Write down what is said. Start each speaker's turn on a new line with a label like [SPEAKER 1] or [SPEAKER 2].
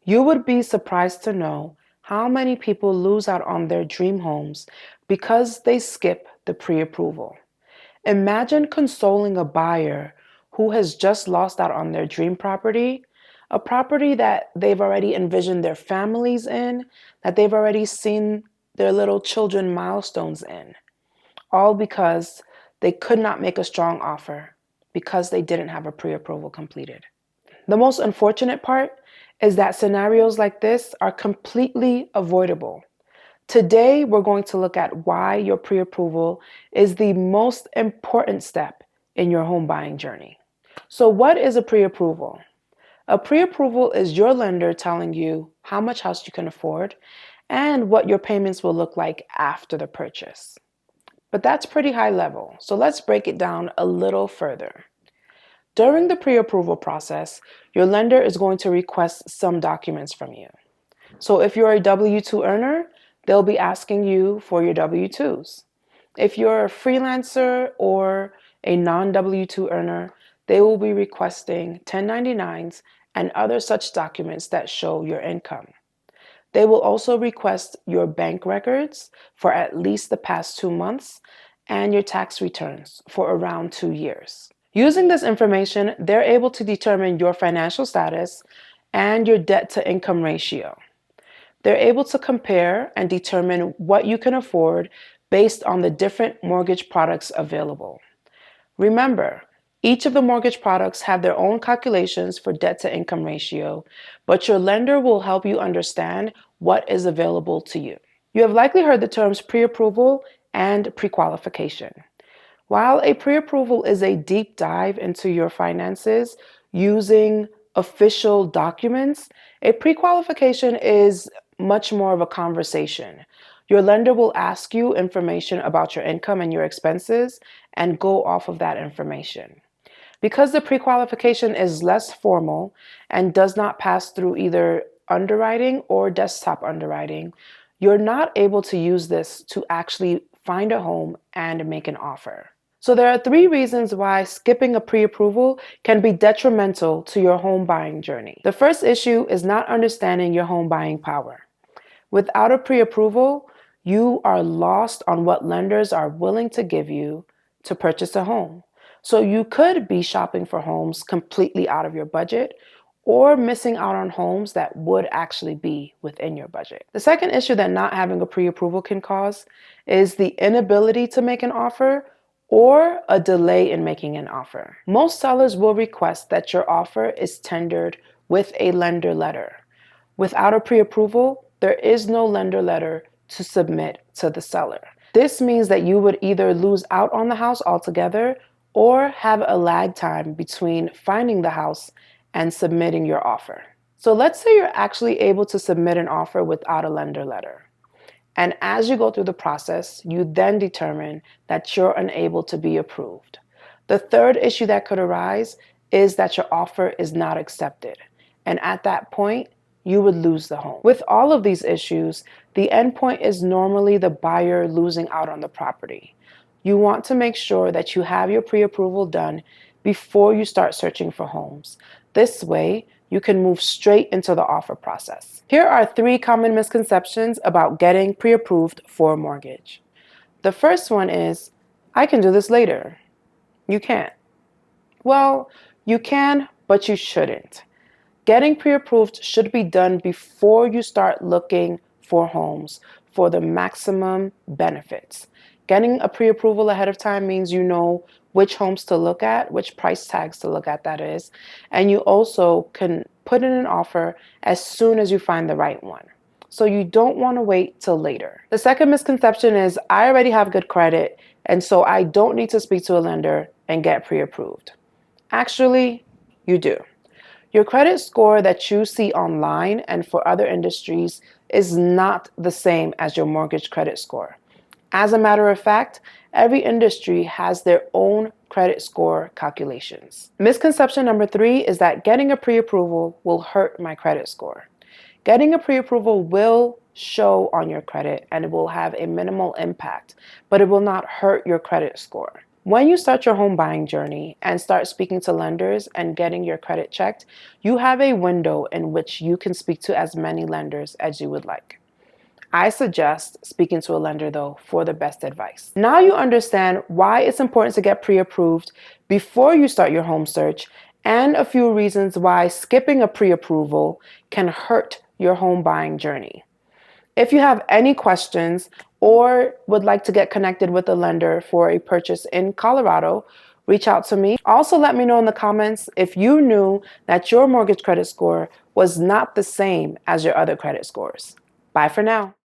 [SPEAKER 1] You would be surprised to know how many people lose out on their dream homes because they skip the pre-approval. Imagine consoling a buyer who has just lost out on their dream property, a property that they've already envisioned their families in, that they've already seen their little children milestones in, all because they could not make a strong offer because they didn't have a pre-approval completed. The most unfortunate part is that scenarios like this are completely avoidable. Today, we're going to look at why your pre-approval is the most important step in your home buying journey. So, what is a pre-approval? A pre-approval is your lender telling you how much house you can afford and what your payments will look like after the purchase. But that's pretty high level, so let's break it down a little further. During the pre-approval process, your lender is going to request some documents from you. So if you're a W-2 earner, they'll be asking you for your W-2s. If you're a freelancer or a non-W-2 earner, they will be requesting 1099s and other such documents that show your income. They will also request your bank records for at least the past 2 months and your tax returns for around 2 years. Using this information, they're able to determine your financial status and your debt to income ratio. They're able to compare and determine what you can afford based on the different mortgage products available. Remember, each of the mortgage products have their own calculations for debt to income ratio, but your lender will help you understand what is available to you. You have likely heard the terms pre-approval and pre-qualification. While a pre-approval is a deep dive into your finances using official documents, a pre-qualification is much more of a conversation. Your lender will ask you information about your income and your expenses and go off of that information. Because the pre-qualification is less formal and does not pass through either underwriting or desktop underwriting, you're not able to use this to actually find a home and make an offer. So there are 3 reasons why skipping a pre-approval can be detrimental to your home buying journey. The first issue is not understanding your home buying power. Without a pre-approval, you are lost on what lenders are willing to give you to purchase a home. So you could be shopping for homes completely out of your budget or missing out on homes that would actually be within your budget. The second issue that not having a pre-approval can cause is the inability to make an offer or a delay in making an offer. Most sellers will request that your offer is tendered with a lender letter. Without a pre-approval, there is no lender letter to submit to the seller. This means that you would either lose out on the house altogether or have a lag time between finding the house and submitting your offer. So let's say you're actually able to submit an offer without a lender letter. And as you go through the process, you then determine that you're unable to be approved. The third issue that could arise is that your offer is not accepted. And at that point, you would lose the home. With all of these issues, the end point is normally the buyer losing out on the property. You want to make sure that you have your pre-approval done before you start searching for homes. This way, you can move straight into the offer process. Here are 3 common misconceptions about getting pre-approved for a mortgage. The first one is, I can do this later. You can't. Well, you can, but you shouldn't. Getting pre-approved should be done before you start looking for homes for the maximum benefits. Getting a pre-approval ahead of time means you know which homes to look at, which price tags to look at, that is, and you also can put in an offer as soon as you find the right one. So you don't want to wait till later. The second misconception is, I already have good credit, and so I don't need to speak to a lender and get pre-approved. Actually, you do. Your credit score that you see online and for other industries is not the same as your mortgage credit score. As a matter of fact, every industry has their own credit score calculations. Misconception number 3 is that getting a pre-approval will hurt my credit score. Getting a pre-approval will show on your credit and it will have a minimal impact, but it will not hurt your credit score. When you start your home buying journey and start speaking to lenders and getting your credit checked, you have a window in which you can speak to as many lenders as you would like. I suggest speaking to a lender though for the best advice. Now you understand why it's important to get pre-approved before you start your home search and a few reasons why skipping a pre-approval can hurt your home buying journey. If you have any questions or would like to get connected with a lender for a purchase in Colorado, reach out to me. Also, let me know in the comments if you knew that your mortgage credit score was not the same as your other credit scores. Bye for now.